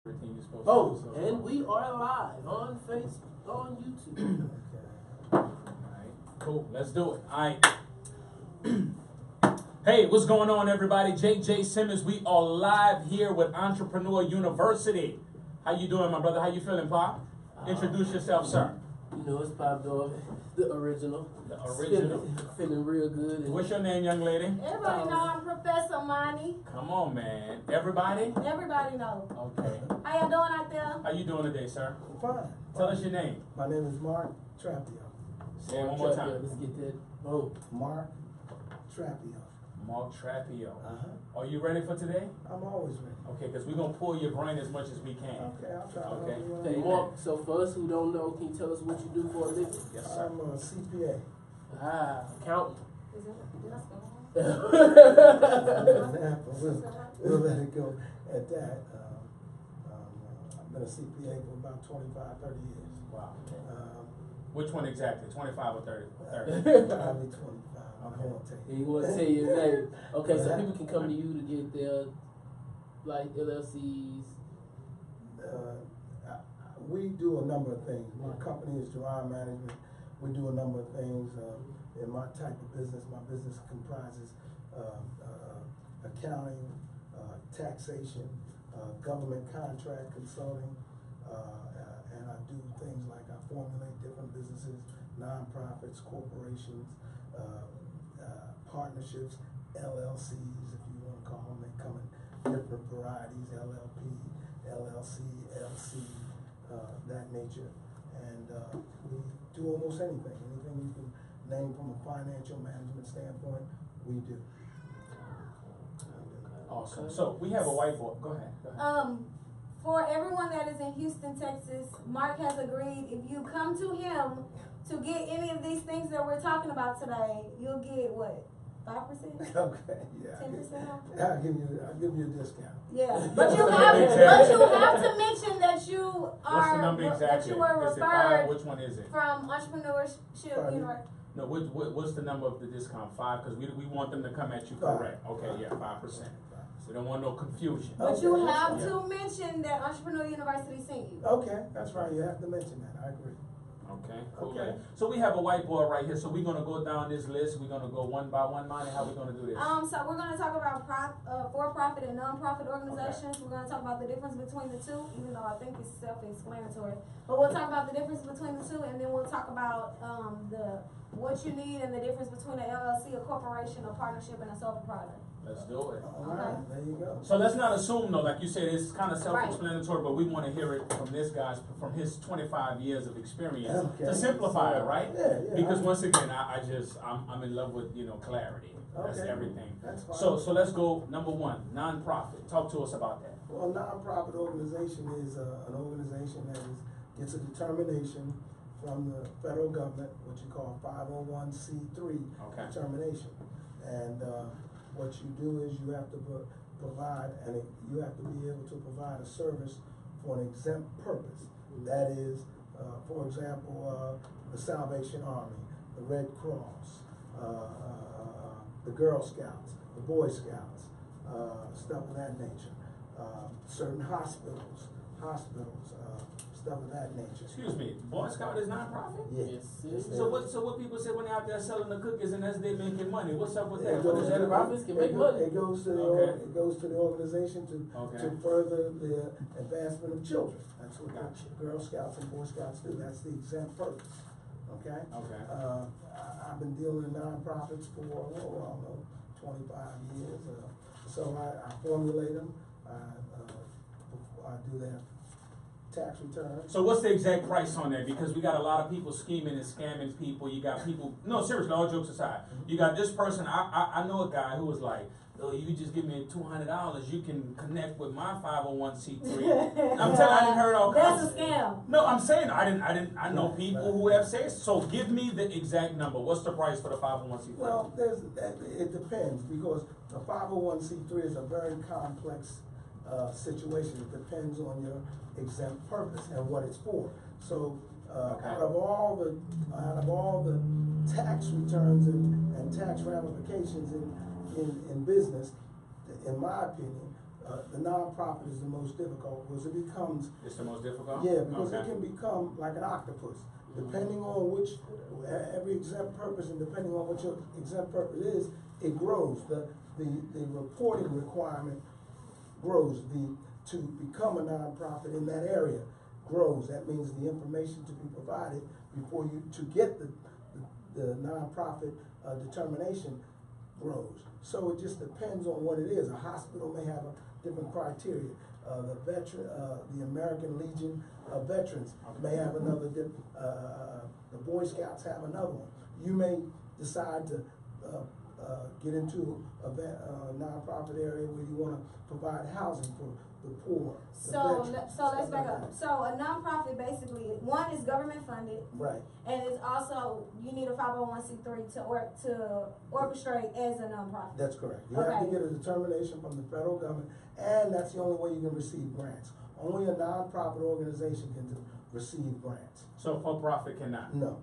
Everything you're supposed Oh, to do. and we are live on Facebook, on YouTube. Alright, cool. Let's do it. Alright. Hey, what's going on, everybody? JJ Simmons. We are live here with Entrepreneur University. How you doing, my brother? How you feeling, Pop? Introduce yourself, sir. You know, it's Pop Dog, the original. The original. Feeling real good. What's your name, young lady? Everybody know I'm Professor Monty. Come on, man. Everybody? Everybody know. Okay. How y'all doing out there? How you doing today, sir? Fine. Tell us your name. My name is Mark Trapio. Say it one more time. Let's get that. Oh, Mark Trapio. Mark Trapio. Uh-huh. Are you ready for today? I'm always ready. Okay, because we're going to pull your brain as much as we can. Okay, I'll try to Okay. help you out. hey, Mark. So for us who don't know, can you tell us what you do for a living? Yes, sir. I'm a CPA. Accountant. Did I spell We'll let it go at that. I've been a CPA for about 25, 30 years. Wow. Um, Which one exactly? 25 or 30? 30. Probably 25. I won't take He want to tell you his name. Okay, so people can come to you to get their, like, LLCs. We do a number of things. My company is Gerard Management. We do a number of things. In my type of business, my business comprises accounting, taxation, government contract consulting, and I do things like I formulate different businesses, nonprofits, corporations, partnerships, LLCs, if you want to call them. They come in different varieties, LLP, LLC, LC, that nature. And we do almost anything. Anything you can name from a financial management standpoint, we do. Awesome. So we have a whiteboard. Go ahead. Go ahead. For everyone that is in Houston, Texas, Mark has agreed if you come to him to get any of these things that we're talking about today, you'll get what? 5%? Okay, yeah. 10% off? I'll give you a discount. Yeah, but you have to mention that you What's the are number that exactly? you were Is it 5? referred Which one is it? from Entrepreneurship Pardon? University. No, what's the number of the discount? 5? Because we want them to come at you 5. correct. Okay, yeah, 5%. We don't want no confusion. But Okay, you that's have fine. to mention that Entrepreneur University sent you. Okay, that's right. You have to mention that. I agree. Okay, cool. Okay. So we have a whiteboard right here. So we're gonna go down this list. We're gonna go one by one. Monty, how we gonna do this? So we're going to talk about for-profit and non-profit organizations. We're going to talk about the difference between the two, even though I think it's self-explanatory. But we'll talk about the difference between the two, and then we'll talk about what you need and the difference between an LLC, a corporation, a partnership, and a sole proprietor. Let's do it. All right, there you go. So let's not assume though, like you said, it's kind of self-explanatory, but we want to hear it from this guy's, from his 25 years of experience Okay. to simplify it, right? Yeah. Because once again, I'm in love with, clarity. That's Okay. everything. That's fine. So let's go number one, nonprofit. Talk to us about that. Well, a nonprofit organization is an organization that gets a determination from the federal government, what you call 501c3 Okay. determination. And what you do is you have to provide, and you have to be able to provide a service for an exempt purpose. That is, for example, the Salvation Army, the Red Cross, the Girl Scouts, the Boy Scouts, stuff of that nature. Certain hospitals, stuff of that nature. Excuse me, Boy Scout is nonprofit? Yes. So what people say when they're out there selling the cookies and that's they making money? What's up with that? It What goes is to that the about? Profits can make money. It goes to the Okay. it goes to the organization to Okay. further the advancement of children. That's what Gotcha. the Girl Scouts and Boy Scouts do. That's the exempt purpose. Okay. Okay. I've been dealing in nonprofits for 25 years. So I formulate them. I do their tax returns. So what's the exact price on that? Because we got a lot of people scheming and scamming people. You got people, no, seriously, all jokes aside. You got this person, I know a guy who was like, oh, you just give me $200, you can connect with my 501c3. I'm telling you, I didn't heard all kinds. That's a scam. No, I'm saying I know people who have said, so give me the exact number. What's the price for the 501c3? Well, it depends, because the 501c3 is a very complex situation. It depends on your exempt purpose and what it's for. So out of all the tax returns and tax ramifications in business, in my opinion, The nonprofit is the most difficult because it becomes, It's the most difficult? yeah, because it Okay. can become like an octopus. Depending on which, every exempt purpose and depending on what your exempt purpose is, it grows. The reporting requirement grows. To become a nonprofit in that area grows. That means the information to be provided before you, to get the nonprofit determination grows. So it just depends on what it is. A hospital may have a different criteria. The American Legion of Veterans may have another, the Boy Scouts have another one. You may decide to get into a nonprofit area where you wanna provide housing for the poor, the So, veterans, so let's stuff back like up. that. So a nonprofit basically, one is government funded, Right, and it's also, you need a 501c3 to orchestrate as a nonprofit. that's correct. You have to Okay. get a determination from the federal government, and that's the only way you can receive grants. Only a nonprofit organization can receive grants. So for-profit cannot? No.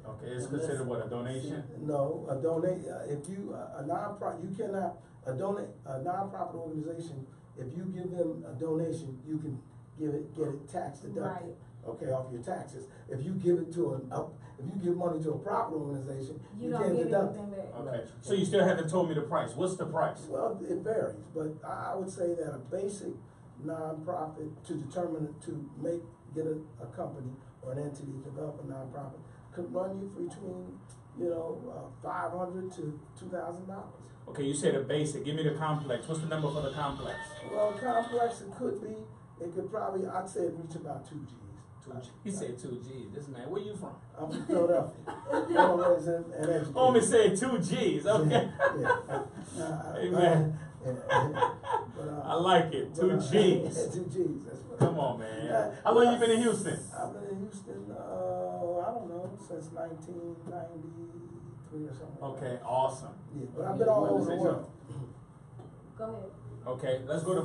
Okay, it's considered what, a donation? No, a if you, a nonprofit, you cannot, a nonprofit organization, if you give them a donation, you can get it tax deducted. Right. Okay, off your taxes. If you give it to if you give money to a profit organization, You you don't can't get deduct it. anything back. Okay, so you still haven't told me the price. What's the price? Well, it varies, but I would say that a basic nonprofit to determine, get a company or an entity to develop a nonprofit could run you between, $500 to $2,000. Okay, you said a basic. Give me the complex. What's the number for the complex? Well, complex, it could probably, I'd say it reach about 2 Gs. He said 2 G's. This man, where you from? I'm from Philadelphia. Born, raised, and educated. Homie said 2 G's. Okay. Yeah. Amen. I like it. 2 G's. 2 Gs, that's what. Come on, man. How long you been in Houston? I've been in Houston, I don't know, since 1993 or something. like Okay, that. awesome. Yeah, but I've been all over the world. Go ahead. Okay, let's go to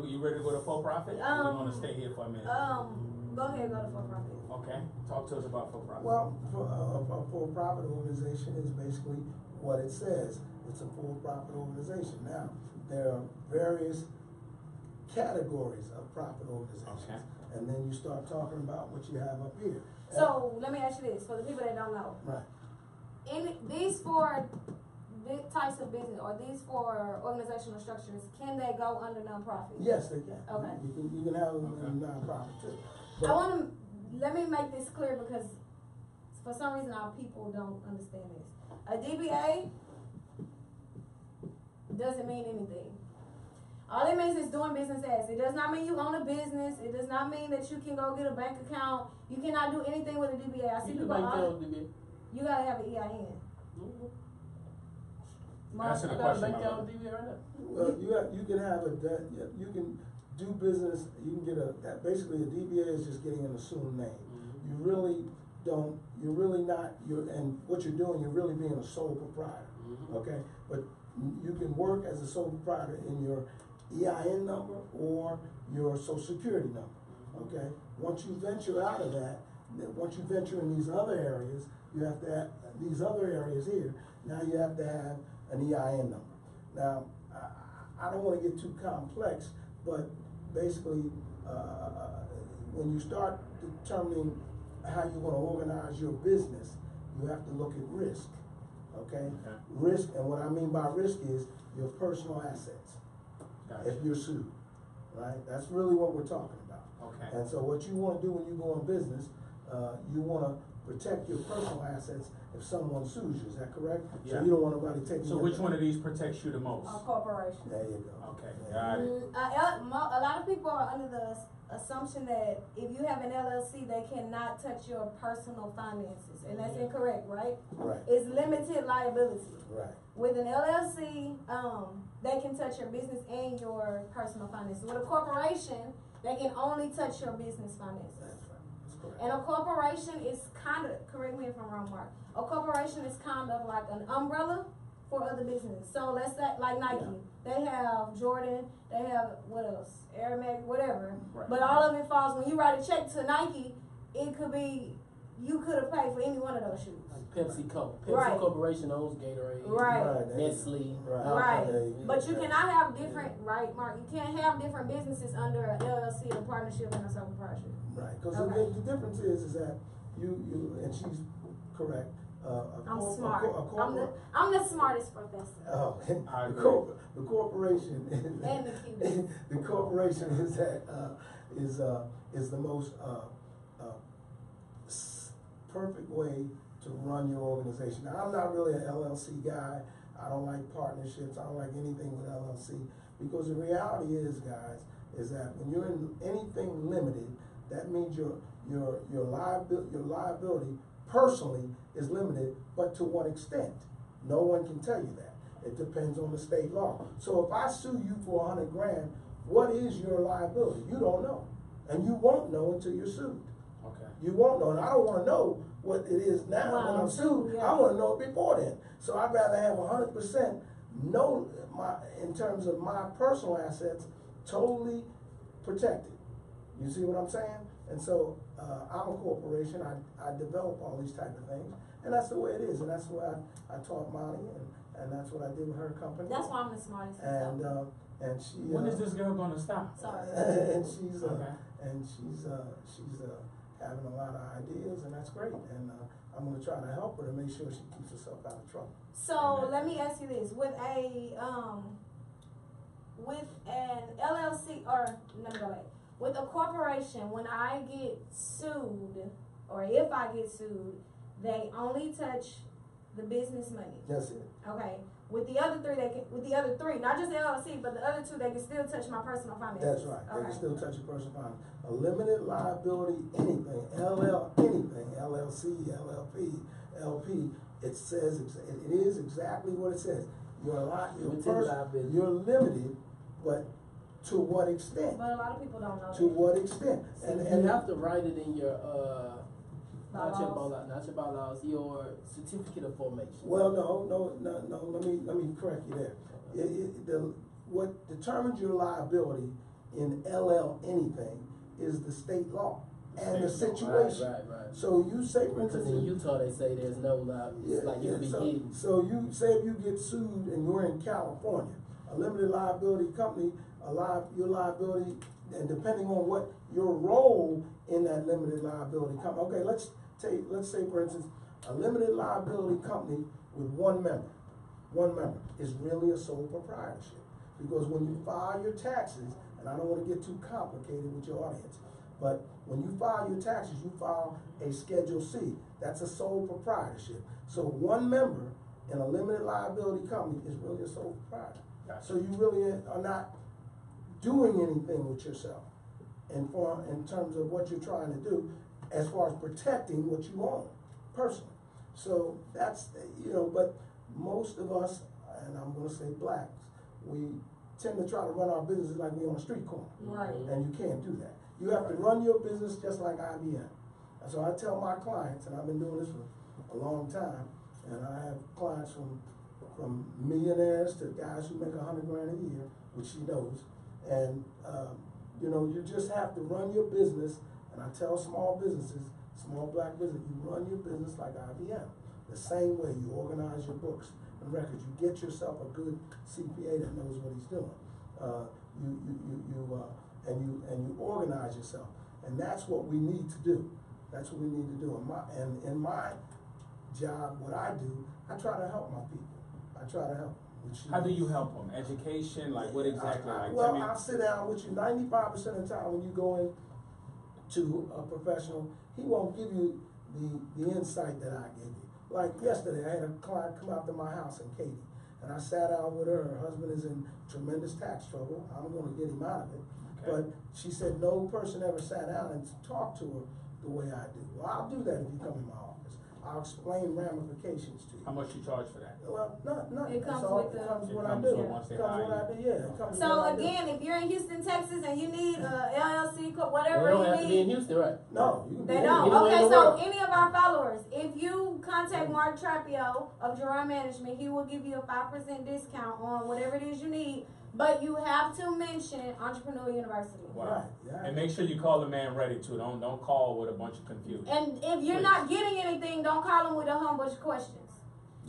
you ready to go to for-profit? Or you want to stay here for a minute? Go ahead, go to for-profit. Okay, talk to us about for-profit. Well, a for-profit organization is basically what it says. It's a for-profit organization. Now, there are various categories of profit organizations. Okay. And then you start talking about what you have up here. So let me ask you this, for the people that don't know. Right. These four types of business, or these four organizational structures, can they go under nonprofit? Yes, they can. Okay. You can have them in nonprofit too. Let me make this clear because for some reason our people don't understand this. A DBA doesn't mean anything. All it means is doing business as. It does not mean you own a business. It does not mean that you can go get a bank account. You cannot do anything with a DBA. I see people you gotta have an EIN. Answer the I got a question, bank my account brother. DBA right now. Well, you can have you can do business, you can get basically a DBA is just getting an assumed name. Mm-hmm. You really don't, and what you're doing, you're really being a sole proprietor, Mm-hmm. okay? But you can work as a sole proprietor in your EIN number or your social security number, okay? Once you venture out of that, once you venture in these other areas, you have to have, these other areas here, now you have to have an EIN number. Now, I don't wanna get too complex, but basically, when you start determining how you're gonna organize your business, you have to look at risk, okay? Risk, and what I mean by risk is your personal assets, Gotcha. if you're sued, right? That's really what we're talking about. Okay. And so what you wanna do when you go in business, you wanna protect your personal assets if someone sues you, is that correct? Yeah. So you don't want nobody taking So your- which one of these protects you the most? A corporation. There you go. Okay, Yeah. got it. A lot of people are under the assumption that if you have an LLC, they cannot touch your personal finances, and that's incorrect, right? Right, It's limited liability. right. With an LLC, they can touch your business and your personal finances. With a corporation, they can only touch your business finances. That's right, that's correct. And a corporation is kind of, correct me if I'm wrong, Mark, a corporation is kind of like an umbrella for other businesses. So let's say, like Nike, they have Jordan, they have, what else, Air Max, whatever. Right. But all of it falls, when you write a check to Nike, it could be you could have paid for any one of those shoes. Like PepsiCo. Pepsi Right. Corporation owns Gatorade. Right. Nestle. Right. Okay. But you cannot have different, right, Mark? You can't have different businesses under a LLC, a partnership, and a sole proprietorship. Right, because Okay. the difference is that you, and she's correct, I'm smart. corporate. I'm the smartest professor. Oh, I the agree. the corporation And the cutest. the corporation is that is the most perfect way to run your organization. Now, I'm not really an LLC guy. I don't like partnerships. I don't like anything with LLC, because the reality is, guys, is that when you're in anything limited, that means your liability personally is limited, but to what extent? No one can tell you that. It depends on the state law. So if I sue you for 100 grand, what is your liability? You don't know. And you won't know until you're sued. Okay. You won't know. And I don't want to know what it is now when I'm sued. Yeah. I want to know it before then. So I'd rather have 100% know in terms of my personal assets, totally protected. You see what I'm saying? And so I'm a corporation. I develop all these type of things, and that's the way it is. And that's what I taught Molly, and that's what I did with her company. That's why I'm the smartest. And she. When is this girl gonna stop? Sorry. and she's Okay. she's having a lot of ideas, and that's great. And I'm going to try to help her to make sure she keeps herself out of trouble. So let me ask you this: with an LLC, or let me go back. With a corporation, when I get sued, or if I get sued, they only touch the business money. That's it. Okay. With the other three, not just the LLC, but the other two, they can still touch my personal finances. That's right. They Okay. can still touch your personal finance. A limited liability, anything, anything, LLC, LLP, LP. It says it is exactly what it says. You're limited, but to what extent? But a lot of people don't know. To what extent? And you have to write it in your not your Bylaws. bylaws, your certificate of formation. Well, no. Let me correct you there. What determines your liability in anything is the state law and the situation. Right. So you say, for Because instance, in Utah they say there's no law. It's like you can be hidden. So you say if you get sued and you're in California, a limited liability company, your liability, and depending on what your role in that limited liability company. Okay, let's say for instance, a limited liability company with one member is really a sole proprietorship, because when you file your taxes, and I don't want to get too complicated with your audience, but when you file your taxes, you file a Schedule C. That's a sole proprietorship. So one member in a limited liability company is really a sole proprietor. Gotcha. So you really are not doing anything with yourself in terms of what you're trying to do as far as protecting what you own personally. So that's, but most of us, and I'm going to say blacks, we tend to try to run our businesses like we're on a street corner. Right. And you can't do that. You have to run your business just like IBM. And so I tell my clients, and I've been doing this for a long time, and I have clients from millionaires to guys who make $100 grand a year, which she knows. And, you just have to run your business. And I tell small businesses, small black business, you run your business like IBM. The same way you organize your books and records. You get yourself a good CPA that knows what he's doing. You organize yourself. And that's what we need to do. That's what we need to do. In my job, what I do, I try to help my people. I try to help them. How do you help them? Education, like what exactly? I'll sit down with you 95% of the time when you go in to a professional. He won't give you the insight that I give you. Like yesterday, I had a client come out to my house in Katy, and I sat down with her. Her husband is in tremendous tax trouble. I'm going to get him out of it. Okay. But she said no person ever sat down and talked to her the way I do. Well, I'll do that if you come in my office. I'll explain ramifications to you. How much you charge for that? Well, not. It comes all, with the- it comes It what comes I do. with once they It comes hire what I do. Yeah. It comes So what I do. again, if you're in Houston, Texas, and you need LLC, They whatever don't you have to be in need, Houston, right? No, you can they be don't. Anywhere in Okay, the so world. any of our followers, if you contact Mark Trapio of Jerome Management, he will give you a 5% discount on whatever it is you need. But you have to mention Entrepreneur University. Wow. Right, yeah. And make sure you call the man ready too. Don't call with a bunch of confusion. And if you're not getting anything, don't call him with a whole bunch of questions.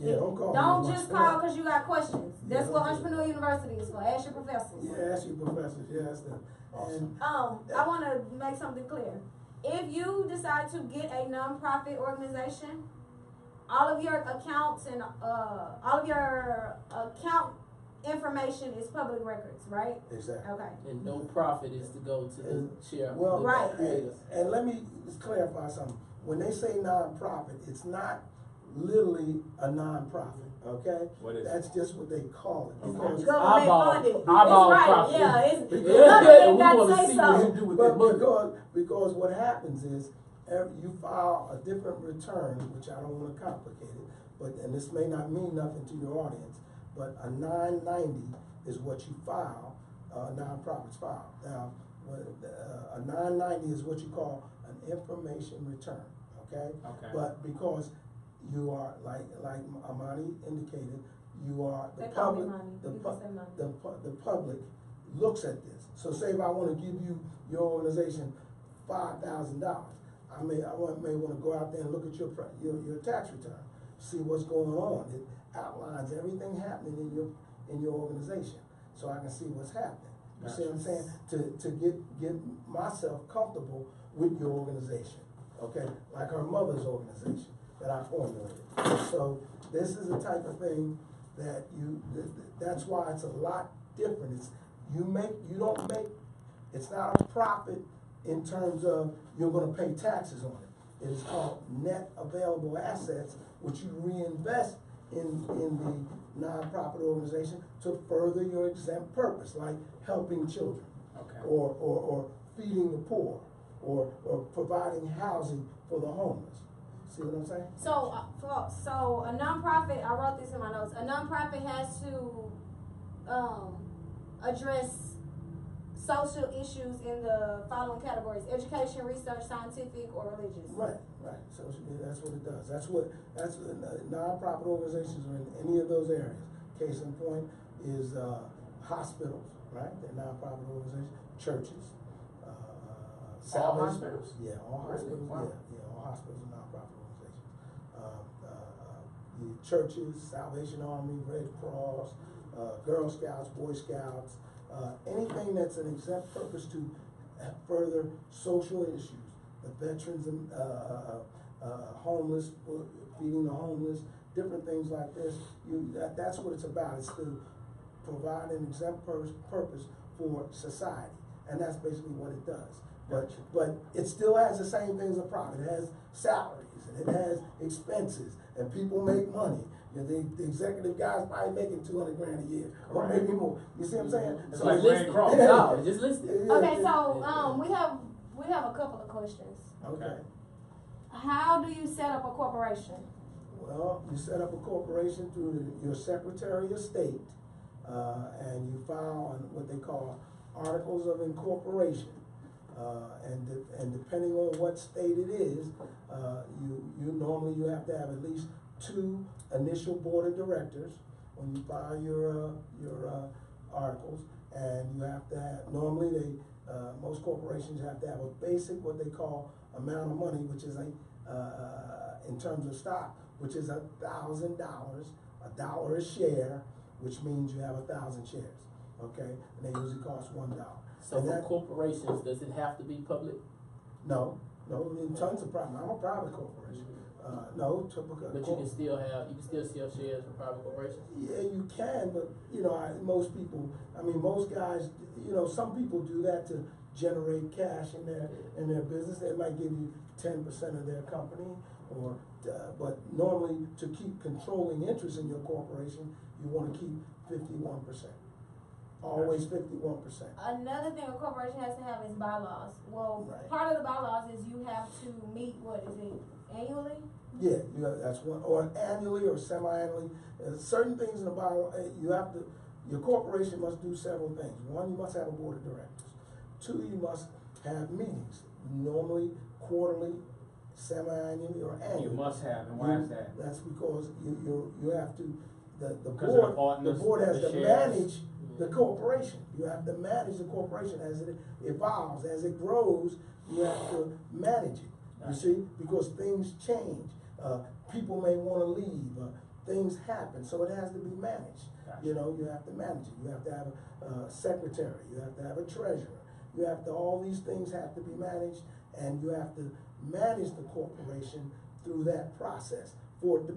Yeah, don't call. Don't me just much. call because you got questions. That's Yeah, what okay. Entrepreneur University is for. Ask your professors. Yeah, ask your professors, yeah, that's them. And I want to make something clear. If you decide to get a nonprofit organization, all of your accounts and all of your account information is public records, right? exactly. Okay. And no profit is to go to the chair. Well, Right. and let me just clarify something. When they say nonprofit, it's not literally a nonprofit, okay? What is it? That's just what they call it. Okay. Because, Government Eyeball. funded. Eyeball It's right. profit. Yeah, it's Yeah, the government we got wanna to say see what so. you do with but that money. because what happens is you file a different return, which I don't want to complicate it, but and this may not mean nothing to your audience, but a 990 is what you file, nonprofits file. Now, a 990 is what you call an information return, okay? Okay. But because you are like Amani indicated, you are the They call me public. money. The, You pu- can say money. the public looks at this. So say if I want to give you your organization $5,000, I may want to go out there and look at your tax return, see what's going on. It outlines everything happening in your organization, so I can see what's happening. You see what I'm saying? To get myself comfortable with your organization, okay? Like her mother's organization that I formulated. So this is the type of thing that that's why it's a lot different. It's not a profit in terms of you're gonna pay taxes on it. It is called net available assets, which you reinvest in the nonprofit organization to further your exempt purpose, like helping children, Okay. or feeding the poor, or providing housing for the homeless. See what I'm saying? So a nonprofit, I wrote this in my notes. A nonprofit has to address social issues in the following categories: education, research, scientific, or religious. Right. So that's what it does. That's nonprofit organizations are in any of those areas. Case in point is hospitals, right? They're nonprofit organizations. Churches. All hospitals? Yeah, all Really? hospitals. Wow. Yeah, all hospitals are nonprofit organizations. The churches, Salvation Army, Red Cross, Girl Scouts, Boy Scouts, anything that's an exempt purpose to further social issues. The veterans and homeless, feeding the homeless, different things like this. That's what it's about. It's to provide an exempt purpose for society, and that's basically what it does. But it still has the same things as a profit. It has salaries, and it has expenses, and people make money. You know, the executive guy's probably making $200 grand a year, or Right. maybe more. You see what I'm saying? It's So like just Red list Cross. it. No, just list it. Okay, so we have a couple of questions. Okay. How do you set up a corporation? Well, you set up a corporation through your Secretary of State, and you file on what they call articles of incorporation. And depending on what state it is, you normally have to have at least 2 initial board of directors when you file your articles, and you have to have, normally most corporations have to have a basic, what they call amount of money, which is in terms of stock, which is $1,000, $1 a share, which means you have 1,000 shares, okay? And they usually cost $1. So And for that- corporations, does it have to be public? No, in tons of private. I'm a private corporation. No, typical. But you can still sell shares for private corporations? Yeah, you can, but most guys, some people do that to generate cash in their business. They might give you 10% of their company, but normally to keep controlling interest in your corporation, you want to keep 51%. Always 51%. Another thing a corporation has to have is bylaws. Well, Right. part of the bylaws is you have to meet, what is it, annually? Yeah, that's one, or annually or semi-annually. Certain things in the bylaw, your corporation must do several things. One, you must have a board of directors. 2, you must have meetings, normally quarterly, semi-annually, or annually. You must have, and why is that? That's because you have to, the Because of the board partners, has the to shares. manage the corporation. You have to manage the corporation as it evolves, as it grows. You have to manage it. You see, because things change. People may want to leave. Things happen, so it has to be managed. Gotcha. You know, you have to manage it. You have to have a secretary. You have to have a treasurer. You have to. All these things have to be managed, and you have to manage the corporation through that process for it to